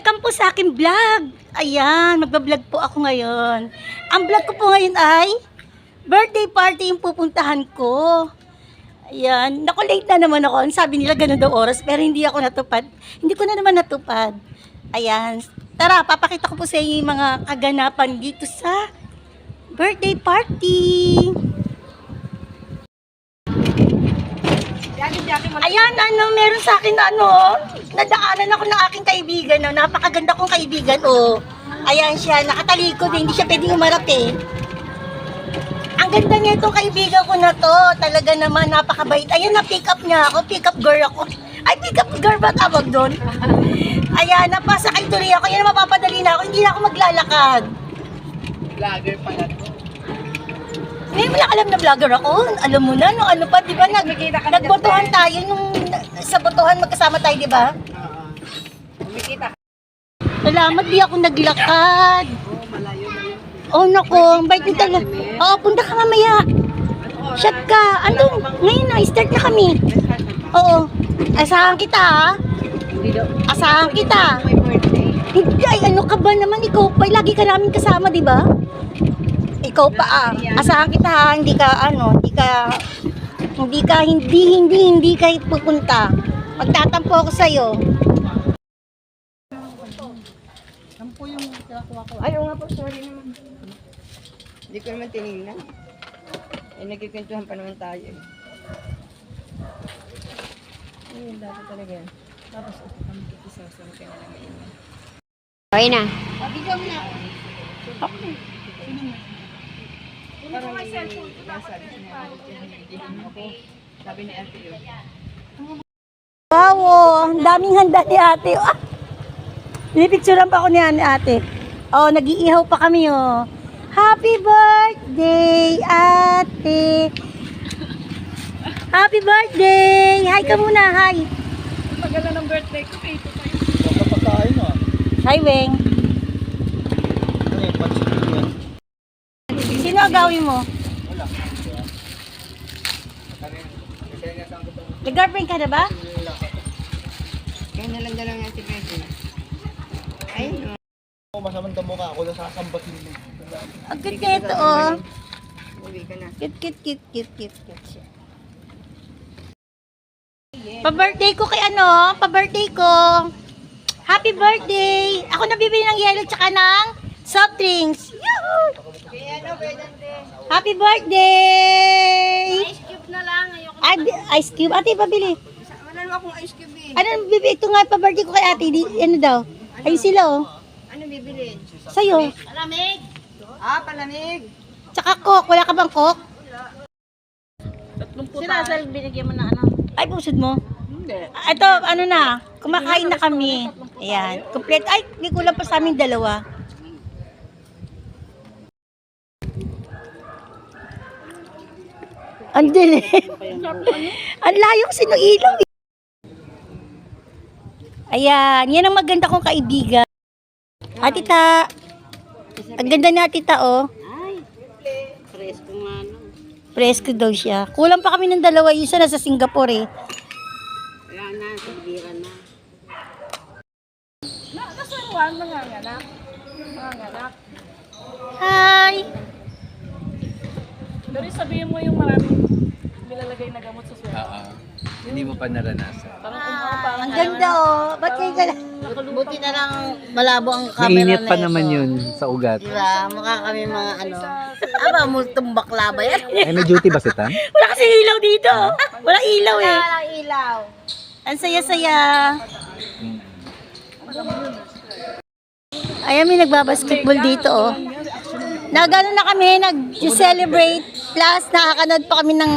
Welcome po sa aking vlog. Ayan, magbablog po ako ngayon. Ang vlog ko po ngayon ay birthday party yung pupuntahan ko. Ayan, naku late na naman ako. Sabi nila ganun daw oras pero hindi ako natupad. Hindi ko na naman natupad. Ayan, tara, papakita ko po sa inyo yung mga kaganapan dito sa birthday party. Ayan, meron sa akin nadaanan ako ng aking kaibigan, napakaganda kong kaibigan, Ayan siya, nakatalikod, hindi siya pwedeng umarap eh. Ang ganda niya itong kaibigan ko na to, talaga naman, napakabait. Ayan, na-pick up niya ako, pick up girl ako. Ay, pick up girl ba tawag doon? Ayan, napasakay tuloy ako, yan, mapapadali na ako, hindi na ako maglalakad. Vlogger pala to. Ngayon mo lang alam na vlogger ako. Alam mo na, ano pa, di ba? Nagbotohan tayo nung sa botohan magkasama tayo, di ba? Kumikita ka. Salamat, di ako naglakad. Malayo. Oh, nako, bait mo talaga. Oo, punta ka mamaya. Shot ka. Andun, ngayon na, start na kami. Oo. Asahan kita, ha? Hindi daw. Asahan kita. My birthday. Hindi, ay, ano ka ba naman, ikaw pa, lagi ka namin kasama, di ba? Ikaw pa, asahan kita, ha? Hindi ka pupunta. Magtatampo ako sa'yo. Saan po yung kinakuha ko? Ay, nga po, sorry naman. Hindi ko naman tinignan. Nagkikwentuhan pa naman tayo eh. Ayun, dapat talaga yan. Tapos, kami kikisasama kayo na naman yun. Okay na. Bigyan mo na. Okay. Parang may nasabi siya na ako. Sabi ni Ate yun. Wow, ang daming handa ni ate. Pinipicturean pa ako ni ate. Nag-iihaw pa kami, Happy birthday, ate. Happy birthday. Hi ka muna, hi. Tagal na ng birthday ko, 8 to 5. Pagkapagkain mo Hi, Weng. Ano yung pansin yun? Sino agawin mo? Nag-girlfriend ka na ba? Kaya nalang nga si Betty. Ay, no. Masamang damo ka ako, nasasambatin mo. Ang cute na ito, Uwi ka na. Cute siya. Pa-birthday ko kay pa-birthday ko. Happy birthday! Ako nabibili ng yellow tsaka ng soft drinks. Yahoo! Happy birthday! Ice cube na lang. Ayoko. Ice cube. Ate, pabili. Wala naman akong ice cube eh. Ano, bibili ito nga pa-birthday ko kay ate. Ano daw? Ayun sila, Ano bibili? Sa'yo. Malamig. Palamig. Tsaka coke. Wala ka bang coke? Sila sa binigyan mo na Ay, pusod mo. Hindi. Ito, kumakain na kami. Ayan. Complete. Ay, may kulang pa sa aming dalawa. Andun eh. Ang layong sinuilaw eh. Ayan. Yan ang maganda kong kaibigan. Tita. Ang ganda na tita, Ay, presko nga Presko daw siya. Kulang pa kami ng dalawa. Yung isa nasa Singapore eh. Wala na, sagbira na. Nasaruan, manganganak. Hi! Pero sabihin mo yung maraming nilalagay na gamot sa sweldo. Hindi mo pa naranasan. Ang ganda Ba't kayo ka lang? Buti na lang malabo ang camera Mainit pa na naman ito. yun sa ugat. Diba? Mukha kami mga multong bakla ba yan? Ay, may duty ba si Tan? Wala kasi ilaw dito. Wala ilaw eh. Walang ilaw. Ang saya-saya. Ayan, may nagbabasketball dito Nagano na kami, nag-celebrate. Plus, nakakanood pa kami ng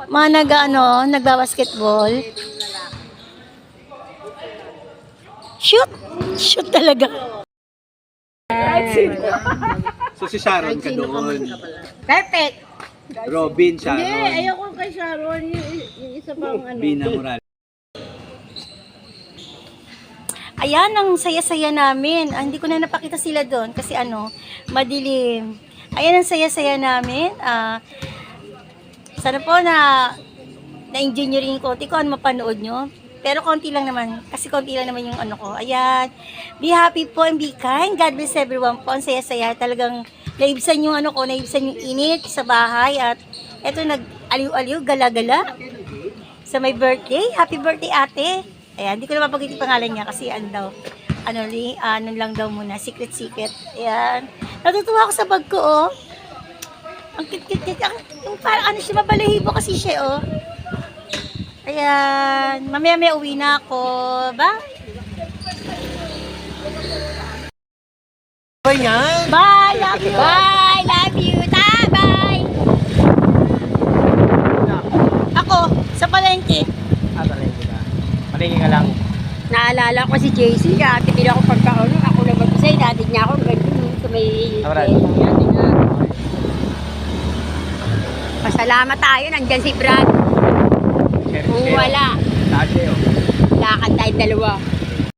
mga nagbabasketball. Shoot! Shoot talaga. So si Sharon ka doon. Perfect. Robin, Sharon. Hindi, ayoko kay Sharon. Yung isa pang Bina Morales. Ayan, ang saya-saya namin. Hindi ko na napakita sila doon kasi madilim. Ayan ang saya-saya namin. Sana po na na-enjoy nyo rin yung konti ko. Mapanood nyo. Pero konti lang naman. Kasi konti lang naman yung ano ko. Ayan. Be happy po and be kind. God bless everyone po. Ang saya-saya. Talagang naibsan yung ano ko. Naibsan yung init sa bahay. At eto nag-aliw-aliw, gala-gala. Sa my birthday. Happy birthday, ate. Ayan. Hindi ko na mapagit yung pangalan niya kasi ano daw. Ano lang daw muna. Secret. Ayan. Natutuwa ako sa bag ko, oh. Ang kit-kit. Yung parang ano siya, mabalahibo kasi siya, oh. Ayan. Mamaya uwi na ako. Bye! Bye! Love you! Bye! Love you! Bye! Ako, sa palengke. Palingin ka lang. Naalala ko si JC, dati bila ako pagkaon, ako na mag-isay, dati niya ako, sa may... Pasalamat tayo, nandyan si Brad. Kung wala, lakad tayo dalawa.